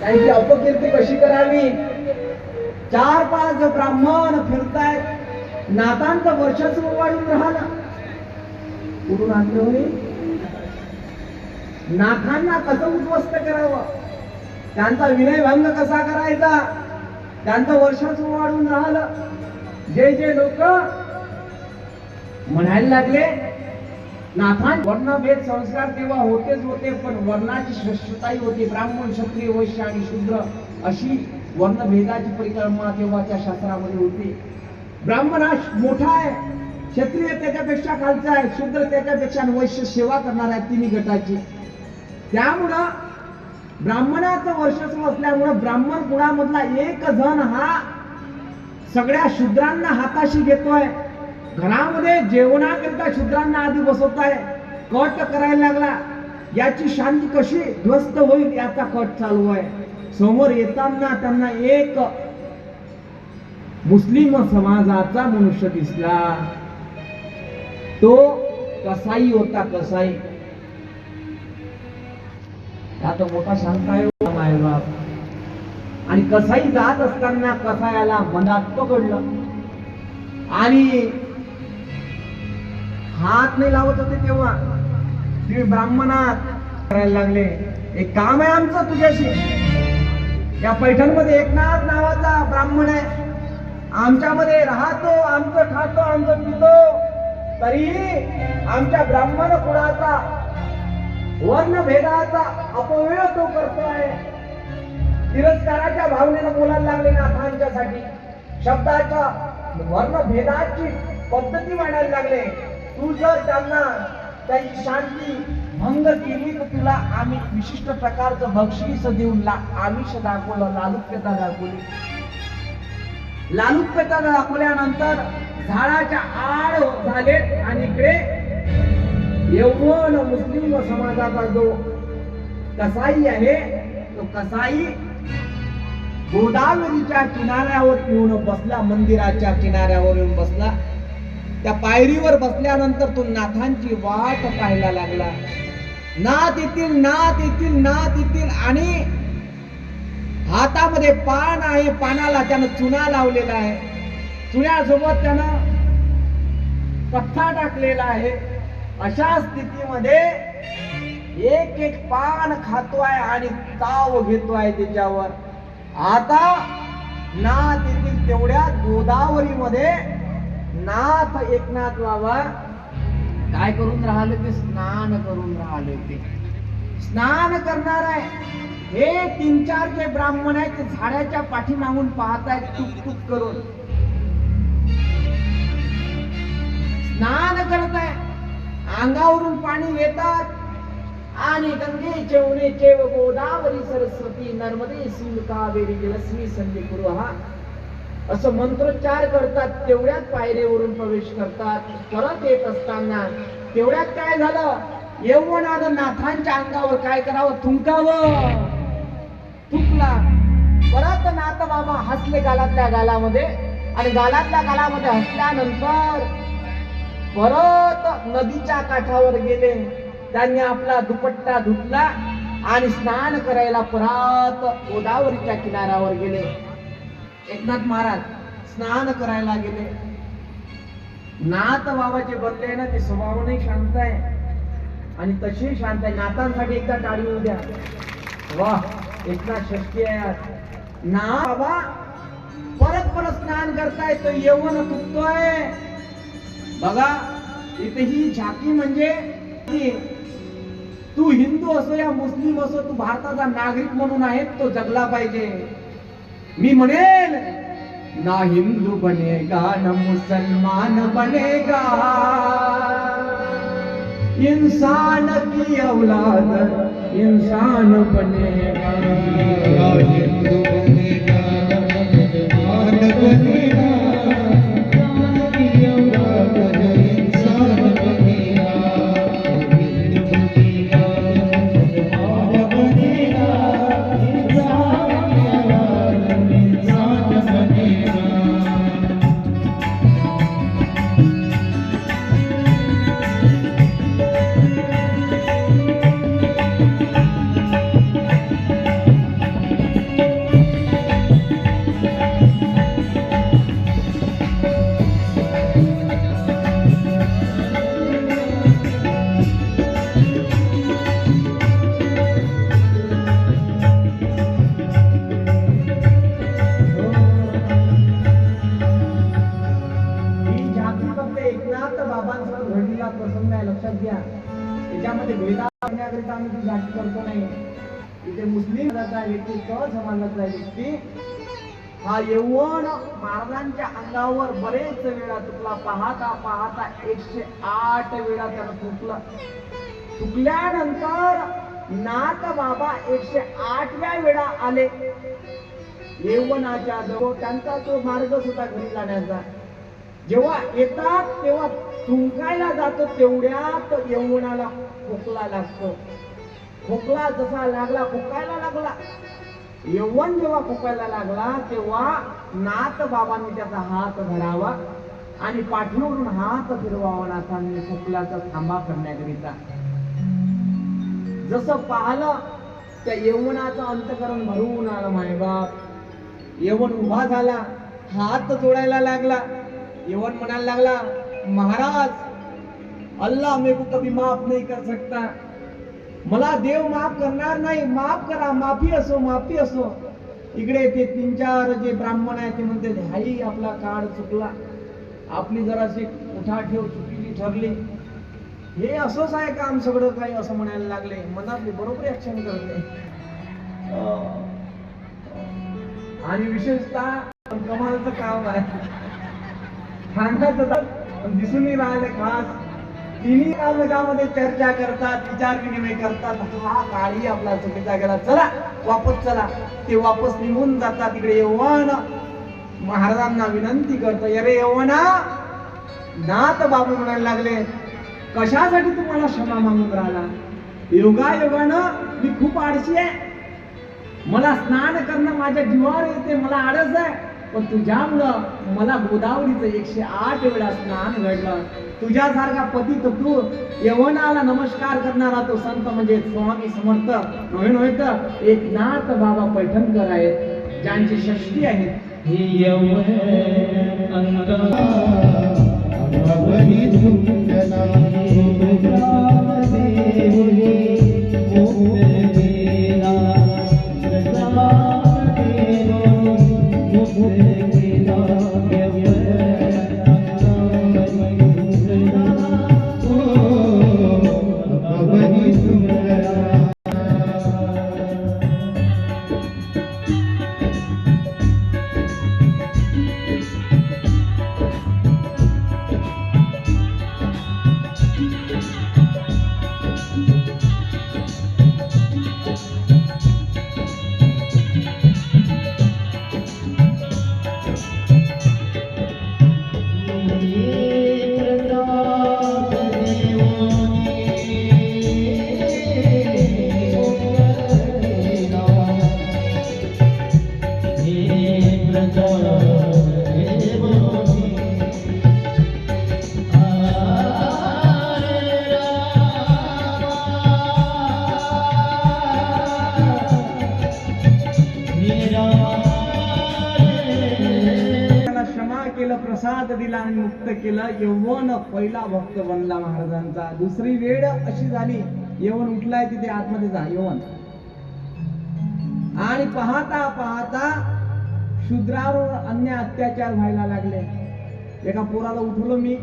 त्यांची अपकीर्ती कशी करावी. 4-5 ब्राह्मण फिरतायत, नातांचं वर्चस्व वाढून राहिलं. कुठून आणलं होय? नाथांना कसं उद्ध्वस्त करावं, त्यांचा विनयभंग कसा करायचा, त्यांचं वर्चस्व वाढून राहिलं. जे लोक म्हणायला लागले नाथां वर्णभेद संस्कार तेव्हा होतेच होते, पण वर्णाची श्रेष्ठताही होती. ब्राह्मण, क्षत्रिय, वैश्य आणि शूद्र अशी वर्णभेदाची परिक्रमा तेव्हाच्या शास्त्रामध्ये होती. ब्राह्मण हा मोठा आहे, क्षत्रिय त्याच्यापेक्षा खालचा आहे, शूद्र त्याच्यापेक्षा, वैश्य सेवा करणार आहे तिन्ही गटाची. त्यामुळं ब्राह्मणाचं वर्चस्व असल्यामुळं ब्राह्मण कुळामधला एक जण हा सगळ्या शूद्रांना हाताशी घेतोय. घरामध्ये जेवणाकरिता शूद्रांना आधी बसवताय, कट करायला लागला. याची शांती कशी ध्वस्त होईल याचा कट चालू आहे. समोर येताना त्यांना एक मुस्लिम समाजाचा मनुष्य दिसला. तो कसाई होता. कसाई आता मोठा सांगताय मायबाप. आणि कसाई जात असताना कसायाला मनात पकडलं आणि हात नाही लावत होते तेव्हा तुम्ही ब्राह्मणात करायला लागले. एक काम आहे आमचं तुझ्याशी. या पैठणमध्ये एकनाथ नावाचा ब्राह्मण आहे, आमच्यामध्ये राहतो, आमचं खातो, आमचं पितो, तरीही आमच्या ब्राह्मण कुळाचा वर्णभेदाचा अपव्यय तो करतोय. तिरस्काराच्या भावनेनं बोलायला लागले नाथांच्यासाठी. शब्दाच्या वर्णभेदाची पद्धती मांडायला लागले. तू जर त्यांना त्यांची शांती भंग केली तर तुला आम्ही विशिष्ट प्रकारचं बक्षीस देऊन आमिष दाखवलं, लालुप्यता दाखवली. लालुप्यता दाखवल्यानंतर झाडाच्या आड झाले आणि इकडे यवन मुस्लिम समाजाचा जो कसाई आहे तो कसाई गोदावरीच्या किनाऱ्यावर येऊन बसला, मंदिराच्या किनाऱ्यावर येऊन बसला. त्या पायरीवर बसल्यानंतर तो नाथांची वाट पाहायला लागला. नाथ येतील, नाथ येतील, नाथ येतील. आणि हातामध्ये पान आहे, पानाला त्यानं चुना लावलेला आहे, चुन्यासोबत त्यानं पथ्था टाकलेला आहे. अशा स्थितीमध्ये एक एक पान खातोय आणि ताव घेतोय त्याच्यावर. आता नाथ येतील तेवढ्या गोदावरीमध्ये नाथ एकनाथ बाबा काय करून राहिले ते स्नान करून राहिले. ते स्नान करणार आहे. हे 3-4 जे ब्राह्मण आहेत ते झाडाच्या पाठीमागून पाहत आहेत टुक टुक करून. स्नान करत आहे, अंगावरून पाणी येतात आणि गंगे चेवणे चेव गोदावरी सरस्वती नर्मदे सिंधू कावेरी जलस्मी संधी कुरुहा असं मंत्रोच्चार करतात. तेवढ्यात पायरीवरून प्रवेश करतात. परत येत असताना तेवढ्यात काय झालं, यवनानं नाथांच्या अंगावर काय करावं, थुंकावं. थुंकला. परत नाथ बाबा हसले गालातल्या गालामध्ये आणि गालातल्या गालामध्ये हसल्यानंतर परत नदीच्या काठावर गेले. त्यांनी आपला दुपट्टा धुतला आणि स्नान करायला परत गोदावरीच्या किनाऱ्यावर गेले. एकनाथ महाराज स्नान करायला गेले. नाथ बाबाचे बनले ना ते स्वभावाने शांत आहे आणि तशी शांत आहे. नाथांसाठी एकदा टाळी होऊ द्या. वाह, एकनाथ षष्ठी आहे ना. बाबा परत स्नान करताय तो यवन तुटतोय. बघा इथे ही झाकी म्हणजे तू हिंदू असो या मुस्लिम असो, तू भारताचा नागरिक म्हणून आहे तो जगला पाहिजे. मी म्हणेल ना हिंदू बनेगा ना मुसलमान बनेगा, इंसान की औलाद इंसान बनेगा. हिंदू बनेगा ना मुसलमान बनेगा, करण्याकरिता आम्ही ती जाती करतो नाही. इथे मुस्लिम समाजाचा व्यक्ती किंवा समाजाचा व्यक्ती हा यौवन महाराजांच्या अंगावर बरेच वेळा चुकला. पाहता पाहता 108 वेळा त्याला चुकला. चुकल्यानंतर नाथ बाबा 108व्या वेळा आले यौवनाच्या जवळ. त्यांचा तो मार्गच होता घरी जाण्याचा. जेव्हा येतात तेव्हा थुंकायला जातो तेवढ्यात यौवनाला खोकला लागतो. खोकला जसा लागला खोकायला लागला. यौवन जेव्हा खोकायला लागला तेव्हा नाथ बाबांनी त्याचा हात धरावा आणि पाठीवरून हात फिरवावा नाथांनी खोकल्याचा थांबा करण्याकरिता. जसं पाहलं त्या यौवनाचं अंतकरण भरून आलं. मायबाप, यौवन उभा झाला, हात जोडायला लागला. यौवन म्हणायला लागला, महाराज, अल्लाह मेरे को कभी माफ नहीं कर सकता. मला देव माफ करणार नाही. माफ करा, माफी असो, माफी असो. इकडे ते 3-4 जे ब्राह्मण आहेत ते म्हणते, हाई आपला काळ चुकला, आपली जराशी उठाठेव चुकीची ठरली. हे असंच आहे काम सगळं काही, असं म्हणायला लागले. मनातले बरोबर ऍक्शन करते. आणि विशेषतः कमालचं काम आहे, सांगायचं दिसूनही राहिले. खास तिन्ही कामकामध्ये चर्चा करतात, विचार विनिमय करतात. हा काळी आपला चुकीचा गेला, चला वापस चला. ते वापस निघून जातात. इकडे यौवन महाराजांना विनंती करतो, अरे यौवना, नाथ बाबू म्हणायला लागले, कशासाठी तुम्हाला क्षमा मागून राहिला? योगायोगानं मी खूप आळशी आहे. मला स्नान करणं माझ्या जीवावर येते, मला आळस आहे. पण तुझ्यामुळं मला गोदावरीचं 108 वेळा स्नान घडलं. तुझ्यासारखा पती तर तू यवनाला नमस्कार करणारा तो संत म्हणजे स्वामी समर्थ नव्हे तर एकनाथ बाबा पैठणकर आहेत, ज्यांची षष्टी आहे. प्रसाद दिला आणि मुक्त केलं. यौवन पहिला भक्त बनला महाराजांचा. दुसरी वेळ अशी झाली, यौवन उठलाय तिथे आतमध्ये जा यौवन. आणि पाहता पाहता शूद्रावर अन्य अत्याचार व्हायला लागले. एका पोराला उठवलं मी,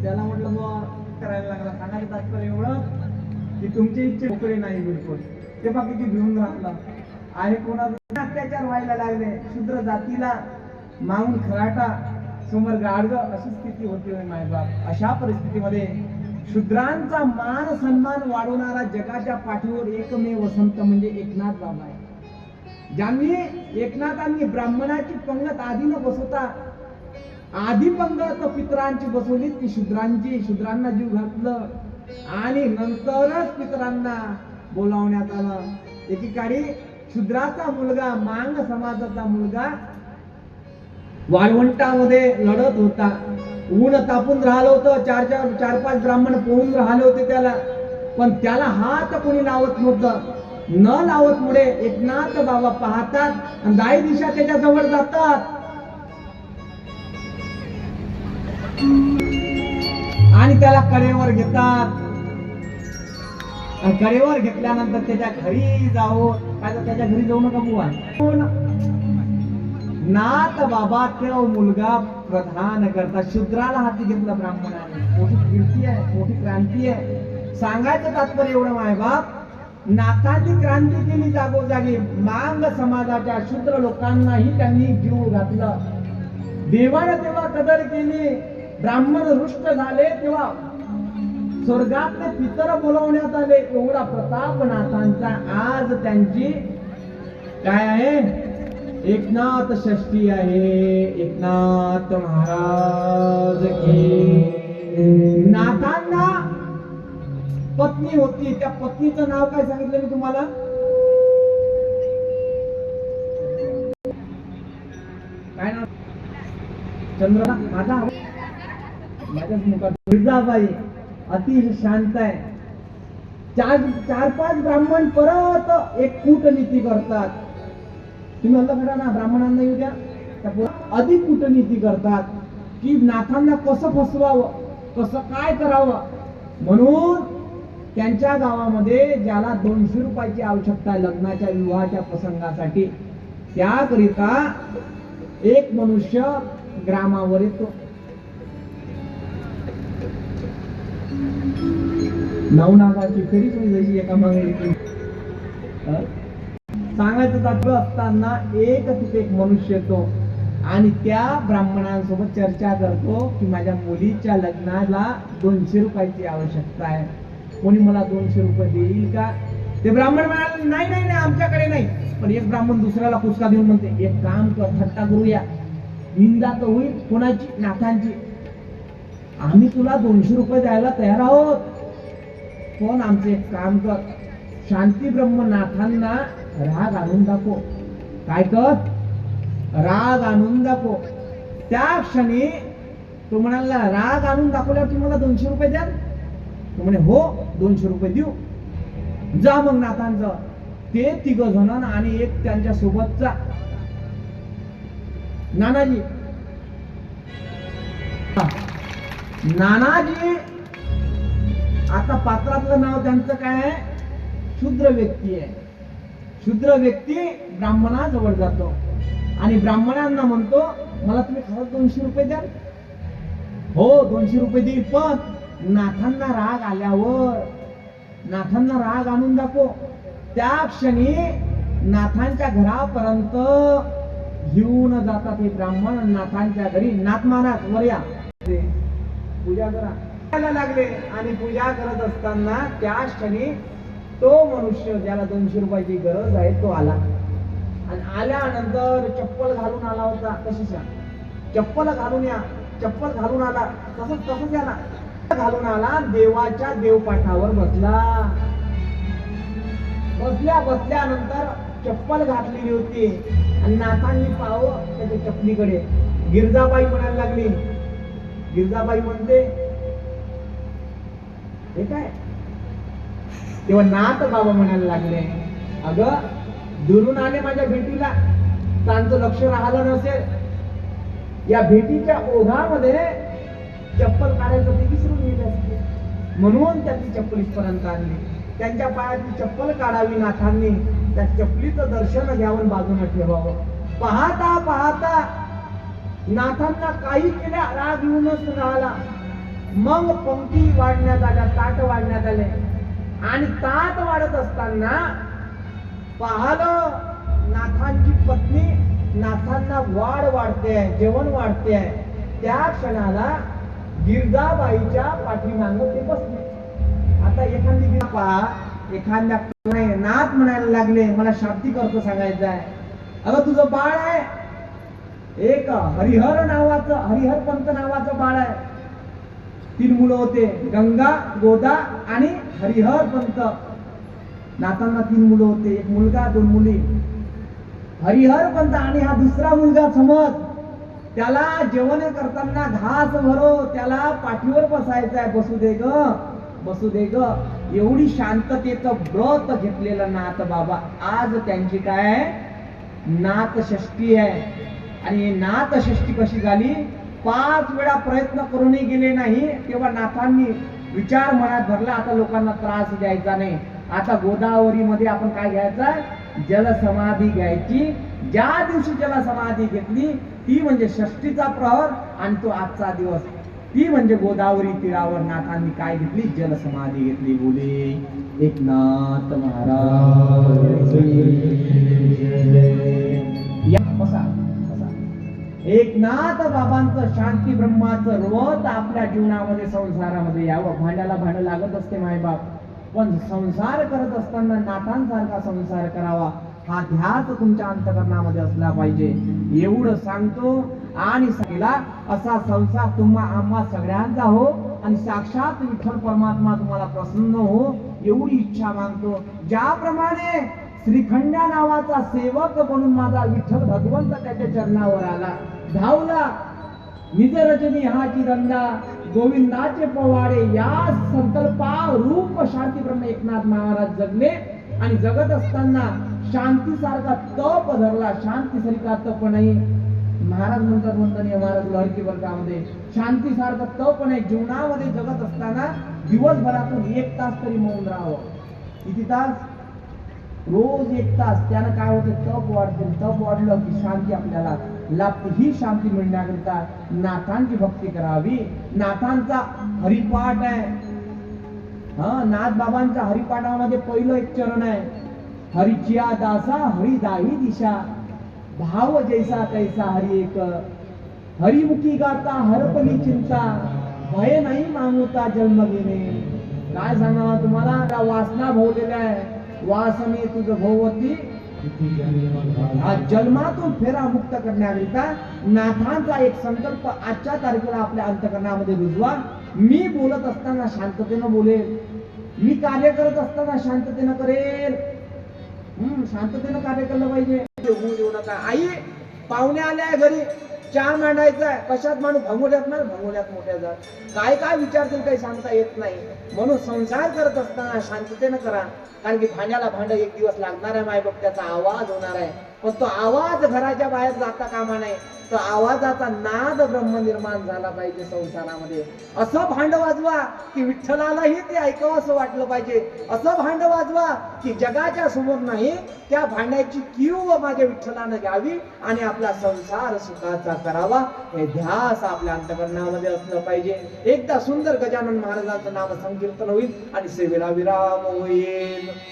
त्याला म्हटलं बुवा करायला लागला. सांगायचं तात्पर्य एवढं की तुमची इच्छा मोकळे नाही बिलकुल. ते बघा किती भिवून राहिला आहे. कोणाचा अत्याचार व्हायला लागले. शूद्र जातीला मागून खराटा, समोर गाडग, अशी स्थिती होती मायबाप. अशा परिस्थितीमध्ये शूद्रांचा मान सन्मान वाढवणारा जगाच्या पाठीवर एकमेव संत म्हणजे एकनाथ बाबा आहे. ज्यांनी एकनाथांनी ब्राह्मणाची पंगत आधी न बसवता आधी पंगत पितरांची बसवली, ती शूद्रांना जीव घातलं आणि नंतरच पितरांना बोलावण्यात आलं. एकीकडे शूद्राचा मुलगा, मांग समाजाचा मुलगा वाळवंटामध्ये लढत होता. ऊन तापून राहिलं होतं. 4-5 ब्राह्मण पोहून राहिले होते त्याला, पण त्याला हात कोणी लावत नव्हतं. न लावत मुळे एकनाथ बाबा पाहतात आणि 10 दिशा त्याच्या जवळ जातात आणि त्याला कडेवर घेतात. आणि कडेवर घेतल्यानंतर त्याच्या घरी जाऊन, काय त्याच्या घरी जाऊ नका बुवा, नाथ बाबा तो मुलगा प्रधान करता. शूद्राला हाती घेतला ब्राह्मणाने. मोठी कीर्ती आहे, मोठी क्रांती आहे. सांगायचं तात्पर्य एवढं मायबाप, नाथांनी क्रांती केली जागोजागी, मांग समाजाच्या शूद्र लोकांनाही त्यांनी जीव घातला. देवानं तेव्हा कदर केली, ब्राह्मण रुष्ट झाले तेव्हा स्वर्गातले पितर बोलवण्यात आले. एवढा प्रताप नाथांचा. आज त्यांची काय आहे, एकनाथ षष्ठी आहे. एकनाथ महाराज की. नाथांना पत्नी होती, त्या पत्नीचं नाव काय सांगितलं मी तुम्हाला? काय नाव? चंद्र. माझ्याच मुखात गिरजाबाई अतिशय शांत आहे. चार पाच ब्राह्मण परत एक कूटनीती करतात. तुम्ही म्हणता खरा ना, ब्राह्मणांना येऊ द्या, अधिक कूटनीती करतात की नाथांना कसं फसवावं, कसं काय करावं. म्हणून त्यांच्या गावामध्ये ज्याला 200 रुपयाची आवश्यकता आहे लग्नाच्या विवाहाच्या प्रसंगासाठी, त्याकरिता एक मनुष्य ग्रामावर येतो. नवनागाची फेरीच म्हणजे एका मागे सांगायचं तात्पर्य असताना एक तिथे एक मनुष्य येतो आणि त्या ब्राह्मणांसोबत चर्चा करतो की माझ्या मुलीच्या लग्नाला 200 रुपयाची आवश्यकता आहे, कोणी मला 200 रुपये देईल का? ते ब्राह्मण म्हणाले नाही नाही नाही, आमच्याकडे नाही. पण एक ब्राह्मण दुसऱ्याला कुचका देऊन म्हणते, एक काम कर, थट्टा करूया, निंदा तर होईल कोणाची? नाथांची. आम्ही तुला 200 रुपये द्यायला तयार आहोत, पण आमचं एक काम कर, शांती ब्रह्मनाथांना राग आणून दाखव. काय कर? राग आणून दाखव. त्या क्षणी तो म्हणाला, राग आणून दाखवल्यावर तुम्हाला 200 रुपये द्या? तो म्हणे हो, 200 रुपये देऊ. जा मग नाथांचं. ते 3 जण आणि एक त्यांच्या सोबतचा नानाजी. नानाजी आता पात्रातलं नाव त्यांचं काय आहे? शूद्र व्यक्ती आहे. शूद्र व्यक्ती ब्राह्मणाजवळ जातो आणि ब्राह्मणांना म्हणतो, मला तुम्ही खरंच 200 रुपये द्या? हो 200 रुपये देईल, पण नाथांना राग आल्यावर, नाथांना राग आणून दाखव. त्या क्षणी नाथांच्या घरापर्यंत घेऊन जातात हे ब्राह्मण. नाथांच्या घरी नाथ महाराज वर या, पूजा करा लागले आणि पूजा करत असताना त्या क्षणी तो मनुष्य ज्याला 200 रुपयाची गरज आहे तो आला. आणि आल्यानंतर चप्पल घालून आला होता. कशी चप्पल घालून या, चप्पल घालून आला, तसंच याला घालून आला. देवाच्या देवपाठावर बसला. बसल्यानंतर चप्पल घातलेली होती आणि नाथांनी पाहावं त्याच्या चपलीकडे. गिरजाबाई म्हणायला लागली. गिरजाबाई म्हणते, हे काय? तेव्हा नाथ बाबा म्हणायला लागले, अगं दुरून आले माझ्या भेटीला, त्यांचं लक्ष राहिलं नसेल, या भेटीच्या ओघामध्ये चप्पल काढायचं ते विसरून गेले असते, म्हणून त्यांनी चप्पल इथपर्यंत आणली. त्यांच्या पायाची चप्पल काढावी नाथांनी, त्या चपलीचं दर्शन घ्यावं, बाजूला ठेवावं. पाहता पाहता नाथांना काही केल्या राग येऊनच राहिला. मग पंक्ती वाढण्यात आल्या, ताट वाढण्यात आले आणि ताट वाढत असताना पाहलं नाथांची पत्नी नाथांना वाढते, जेवण वाढते. त्या क्षणाला गिरजाबाईच्या पाठीमागं ते बसले. आता एखादी पहा, एखाद्या नाथ म्हणायला लागले, मला शाब्दिक अर्थ सांगायचा आहे. अगं तुझं बाळ आहे, एक हरिहर पंत नावाचं बाळ आहे. 3 मुलं होते, गंगा, गोदा आणि हरिहर पंत. नाथांना 3 मुलं होते, एक मुलगा 2 मुली. हरिहर पंत आणि हा दुसरा मुलगा समज, त्याला जेवण करताना घास भरो, त्याला पाठीवर बसायचं आहे. बसू दे ग. एवढी शांततेचं व्रत घेतलेलं नाथ बाबा. आज त्यांची काय नाथ षष्ठी आहे. आणि नाथ षष्ठी कशी झाली? 5 वेळा प्रयत्न करूनही गेले नाही. तेव्हा नाथांनी विचार मनात धरला, आता लोकांना त्रास द्यायचा नाही. आता गोदावरीमध्ये आपण काय घ्यायचं? जलसमाधी घ्यायची. ज्या दिवशी जलसमाधी घेतली ती म्हणजे षष्टीचा प्रहर आणि तो आजचा दिवस. ती म्हणजे गोदावरी तीरावर नाथांनी काय घेतली? जलसमाधी घेतली. बोले एकनाथ महाराज या बसा बसा. एकनाथ बाबांचं शांती ब्रह्माचं व्रत आपल्या जीवनामध्ये संसारामध्ये यावं. भांड्याला भांडं लागत असते मायबाप, पण संसार करत असताना नाथांसारखा संसार करावा हा ध्यास तुमच्या अंतकरणामध्ये असला पाहिजे. एवढं सांगतो आणि सांगितला असा संसार तुम्हा आम्हा सगळ्यांचा हो आणि साक्षात विठ्ठल परमात्मा तुम्हाला प्रसन्न हो एवढी इच्छा मागतो. ज्याप्रमाणे श्रीखंड्या नावाचा सेवक म्हणून माझा विठ्ठल भगवंत त्याच्या चरणावर आला, धावला, निज रजनी हाची रंगा गोविंदाचे पोवाडे या संकल्पा रूप शांती ब्रह्म एकनाथ महाराज जगले. आणि जगत असताना शांती सारखा तप धरला. शांती सारखा तप नाही. महाराज म्हणतात वंदनीय महाराज लहरकी वर्गामध्ये, शांती सारखं तप नाही. जीवनामध्ये जगत असताना दिवसभरातून 1 तास तरी मौन राहावं. किती तास? रोज 1 तास. त्यानं काय होते? तप वाढते. तप वाढलं की शांती आपल्याला लाभते. ही शांती मिळण्याकरिता नाथांची भक्ती करावी. नाथांचा हरिपाठ आहे. नाथ बाबांच्या हरिपाठामध्ये पहिलं एक चरण आहे, हरिचिया दासा हरिदाही दिशा भाव जैसा तैसा हरि एक. हरिमुखी गाता हरपली चिंता भय नाही मागुता जन्म घेणे. काय सांगा तुम्हाला? वासना भोवलेल्या आहे. वासने तुझ भोवती जन्मातून फेरा मुक्त करण्याकरिता नाथांचा एक संकल्प आजच्या तारखेला आपल्या अंतकरणामध्ये रुजवा. मी बोलत असताना शांततेनं बोलेल. मी कार्य करत असताना शांततेनं करेल. शांततेनं कार्य केलं पाहिजे. होऊ देऊ नका. आई पाहुणे आले आहे घरी, चहा मांडायचा आहे. कशात मांडू? भंगोल्यात ना. भंगोल्यात मोठ्या जात. काय काय विचारतील काही सांगता येत नाही. म्हणून संसार करत असताना शांततेनं करा. कारण की भांड्याला भांड एक दिवस लागणार आहे मायबाप, त्याचा आवाज होणार आहे. पण तो आवाज घराच्या बाहेर जाता कामा नये. तो आवाजाचा नाद ब्रह्म निर्माण झाला पाहिजे संसारामध्ये. असं भांड वाजवा की विठ्ठलालाही ते ऐकावं असं वाटलं पाहिजे. असं भांड वाजवा की जगाच्या समोर नाही त्या भांड्याची कीव माझ्या विठ्ठलानं घ्यावी आणि आपला संसार सुखाचा करावा. हे ध्यास आपल्या अंतकरणामध्ये असलं पाहिजे. एकदा सुंदर गजानन महाराजांचं नाम संकीर्तन होईल आणि सेवेला विराम होईल.